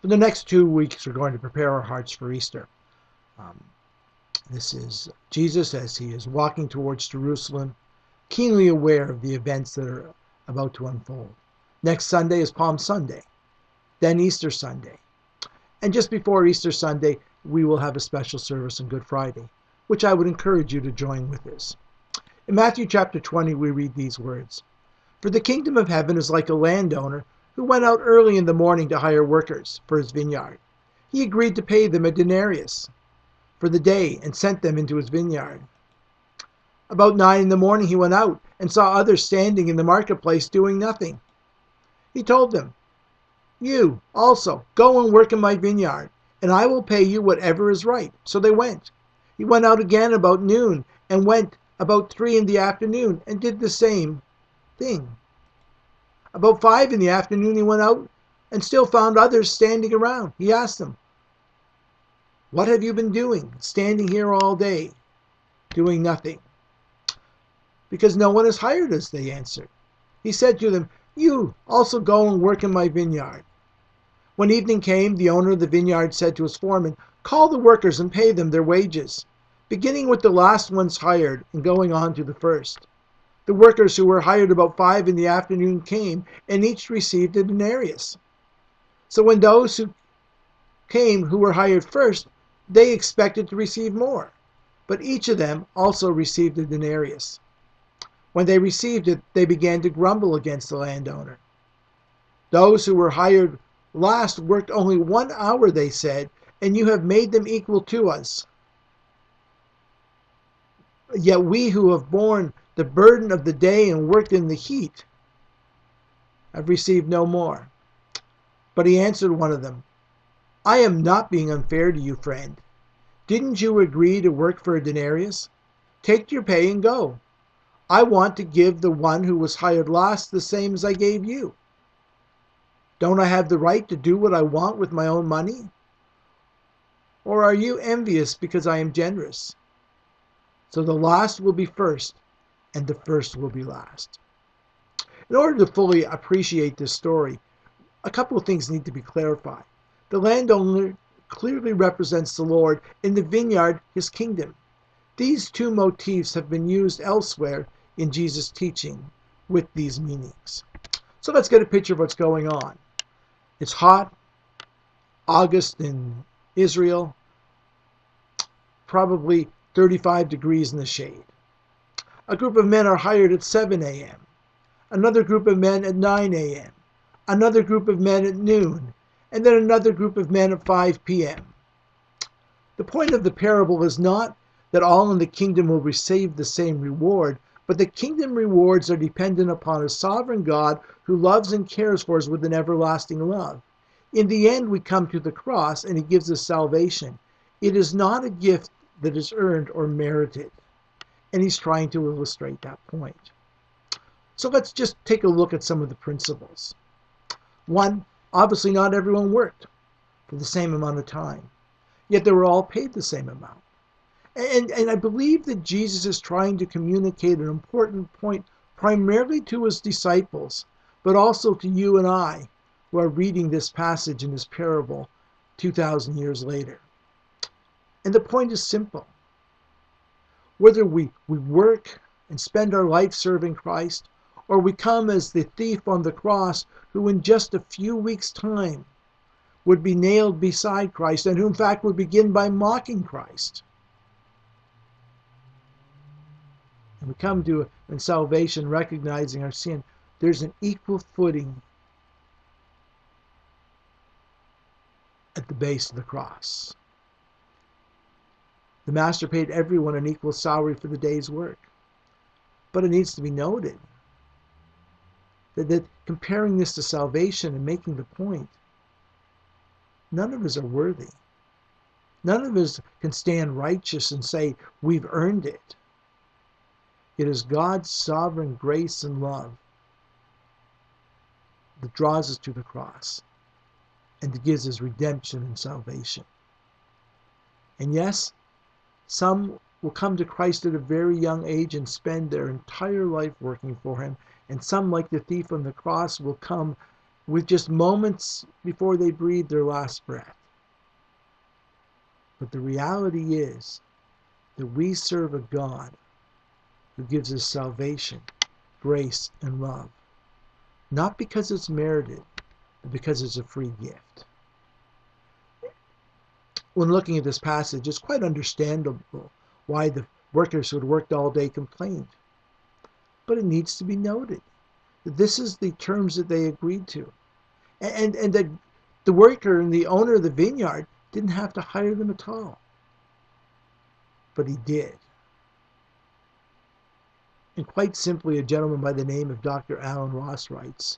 For the next 2 weeks, we're going to prepare our hearts for Easter. Um, this is Jesus as he is walking towards Jerusalem, keenly aware of the events that are about to unfold. Next Sunday is Palm Sunday, then Easter Sunday. And just before Easter Sunday, we will have a special service on Good Friday, which I would encourage you to join with us. In Matthew chapter 20, we read these words. For the kingdom of heaven is like a landowner who went out early in the morning to hire workers for his vineyard. He agreed to pay them a denarius for the day and sent them into his vineyard. About 9 in the morning he went out and saw others standing in the marketplace doing nothing. He told them, "You also go and work in my vineyard, and I will pay you whatever is right." So they went. He went out again about noon and went about 3 in the afternoon and did the same thing. About 5 in the afternoon he went out and still found others standing around. He asked them, "What have you been doing, standing here all day, doing nothing?" "Because no one has hired us," they answered. He said to them, "You also go and work in my vineyard." When evening came, the owner of the vineyard said to his foreman, "Call the workers and pay them their wages, beginning with the last ones hired and going on to the first." The workers who were hired about 5 in the afternoon came, and each received a denarius. So when those who came who were hired first, they expected to receive more, but each of them also received a denarius. When they received it, they began to grumble against the landowner. "Those who were hired last worked only 1 hour," they said, "and you have made them equal to us. Yet we who have borne the burden of the day and worked in the heat have received no more." But he answered one of them, "I am not being unfair to you, friend. Didn't you agree to work for a denarius? Take your pay and go. I want to give the one who was hired last the same as I gave you. Don't I have the right to do what I want with my own money? Or are you envious because I am generous?" So the last will be first, and the first will be last. In order to fully appreciate this story, a couple of things need to be clarified. The landowner clearly represents the Lord, in the vineyard, his kingdom. These two motifs have been used elsewhere in Jesus' teaching with these meanings. So let's get a picture of what's going on. It's hot, August in Israel, probably 35 degrees in the shade. A group of men are hired at 7 a.m., another group of men at 9 a.m., another group of men at noon, and then another group of men at 5 p.m. The point of the parable is not that all in the kingdom will receive the same reward, but the kingdom rewards are dependent upon a sovereign God who loves and cares for us with an everlasting love. In the end, we come to the cross and he gives us salvation. It is not a gift that is earned or merited. And he's trying to illustrate that point. So let's just take a look at some of the principles. One, obviously not everyone worked for the same amount of time, yet they were all paid the same amount. And I believe that Jesus is trying to communicate an important point primarily to his disciples, but also to you and I who are reading this passage in this parable 2,000 years later. And the point is simple. Whether we work and spend our life serving Christ, or we come as the thief on the cross who in just a few weeks' time would be nailed beside Christ and who in fact would begin by mocking Christ. And we come to in salvation recognizing our sin. There's an equal footing at the base of the cross. The master paid everyone an equal salary for the day's work. But it needs to be noted that comparing this to salvation and making the point, none of us are worthy. None of us can stand righteous and say we've earned it. It is God's sovereign grace and love that draws us to the cross and that gives us redemption and salvation. And yes, some will come to Christ at a very young age and spend their entire life working for him. And some, like the thief on the cross, will come with just moments before they breathe their last breath. But the reality is that we serve a God who gives us salvation, grace, and love, not because it's merited, but because it's a free gift. When looking at this passage, it's quite understandable why the workers who had worked all day complained. But it needs to be noted that this is the terms that they agreed to. And that the worker and the owner of the vineyard didn't have to hire them at all. But he did. And quite simply, a gentleman by the name of Dr. Alan Ross writes,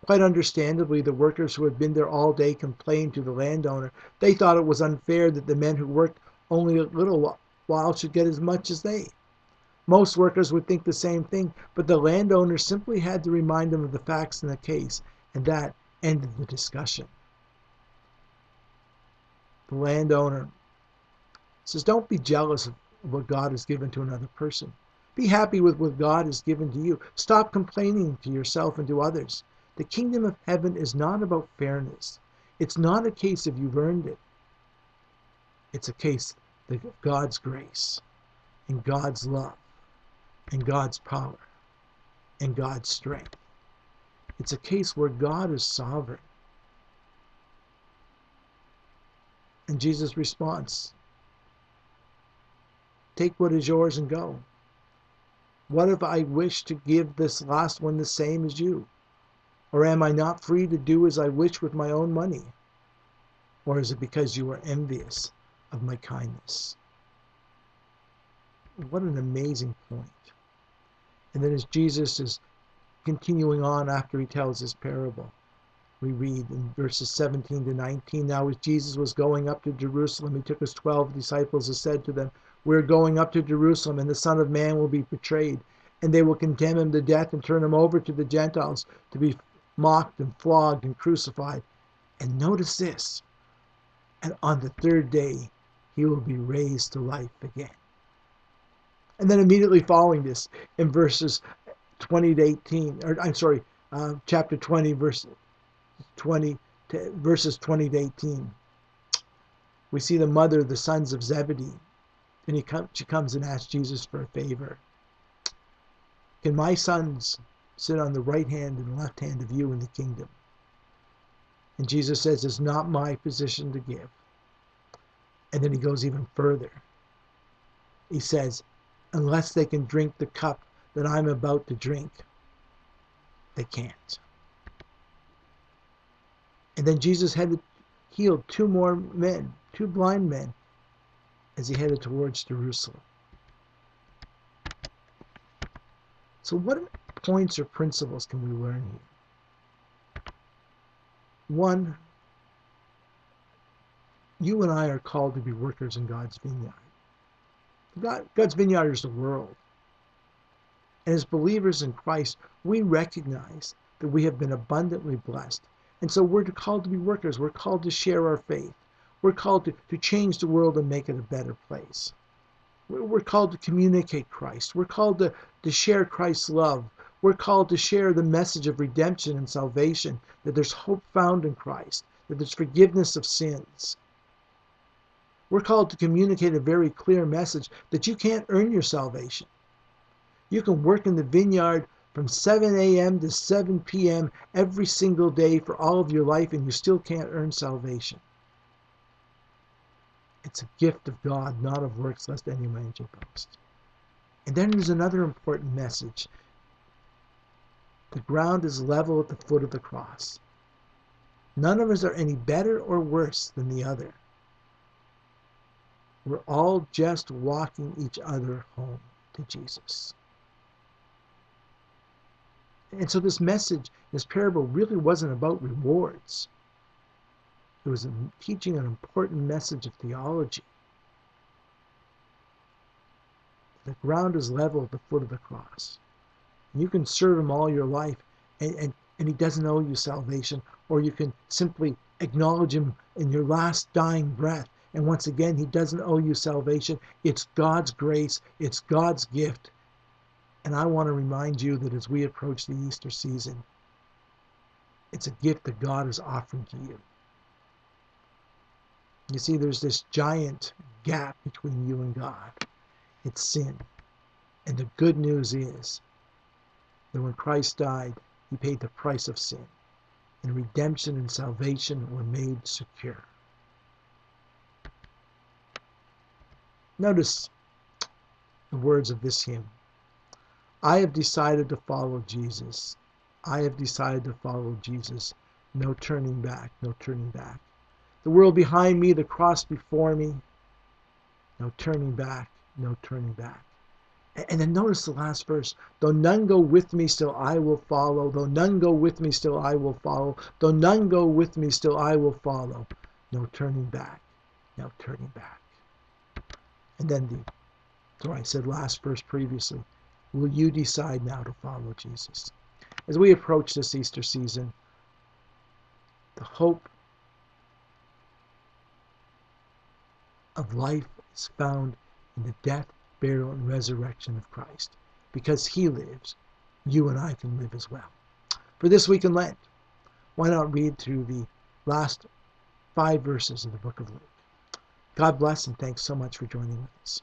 quite understandably, the workers who had been there all day complained to the landowner. They thought it was unfair that the men who worked only a little while should get as much as they. Most workers would think the same thing, but the landowner simply had to remind them of the facts in the case, and that ended the discussion. The landowner says, don't be jealous of what God has given to another person. Be happy with what God has given to you. Stop complaining to yourself and to others. The kingdom of heaven is not about fairness. It's not a case of you've earned it. It's a case of God's grace and God's love and God's power and God's strength. It's a case where God is sovereign. And Jesus' response, take what is yours and go. What if I wish to give this last one the same as you? Or am I not free to do as I wish with my own money? Or is it because you are envious of my kindness? What an amazing point. And then as Jesus is continuing on after he tells his parable, we read in verses 17 to 19, now as Jesus was going up to Jerusalem, he took his 12 disciples and said to them, we're going up to Jerusalem, and the Son of Man will be betrayed, and they will condemn him to death and turn him over to the Gentiles to be mocked and flogged and crucified. And notice this, and on the third day he will be raised to life again. And then immediately following this, in verses 20 to 18, chapter 20, verses 20 to 18, we see the mother of the sons of Zebedee, and she comes and asks Jesus for a favor. Can my sons sit on the right hand and left hand of you in the kingdom? And Jesus says, it's not my position to give. And then he goes even further. He says, unless they can drink the cup that I'm about to drink, they can't. And then Jesus had healed two blind men, as he headed towards Jerusalem. So what points or principles can we learn here? One, you and I are called to be workers in God's vineyard. God's vineyard is the world. And as believers in Christ, we recognize that we have been abundantly blessed. And so we're called to be workers. We're called to share our faith. We're called to change the world and make it a better place. We're called to communicate Christ. We're called to share Christ's love. We're called to share the message of redemption and salvation, that there's hope found in Christ, that there's forgiveness of sins. We're called to communicate a very clear message that you can't earn your salvation. You can work in the vineyard from 7 a.m. to 7 p.m. every single day for all of your life, and you still can't earn salvation. It's a gift of God, not of works, lest any man should boast. And then there's another important message. The ground is level at the foot of the cross. None of us are any better or worse than the other. We're all just walking each other home to Jesus. And so this message, this parable, really wasn't about rewards. It was teaching an important message of theology. The ground is level at the foot of the cross. You can serve him all your life, and he doesn't owe you salvation, or you can simply acknowledge him in your last dying breath. And once again, he doesn't owe you salvation. It's God's grace. It's God's gift. And I want to remind you that as we approach the Easter season, It's a gift that God is offering to you. You see, there's this giant gap between you and God. It's sin. And the good news is that when Christ died, he paid the price of sin. And redemption and salvation were made secure. Notice the words of this hymn. I have decided to follow Jesus. I have decided to follow Jesus. No turning back, no turning back. The world behind me, the cross before me. No turning back, no turning back. And then notice the last verse. Though none go with me, still I will follow. Though none go with me, still I will follow. Though none go with me, still I will follow. No turning back, no turning back. And then I said last verse previously. Will you decide now to follow Jesus? As we approach this Easter season, the hope of life is found in the death, burial, and resurrection of Christ. Because he lives, you and I can live as well. For this week in Lent, why not read through the last 5 verses of the book of Luke? God bless and thanks so much for joining with us.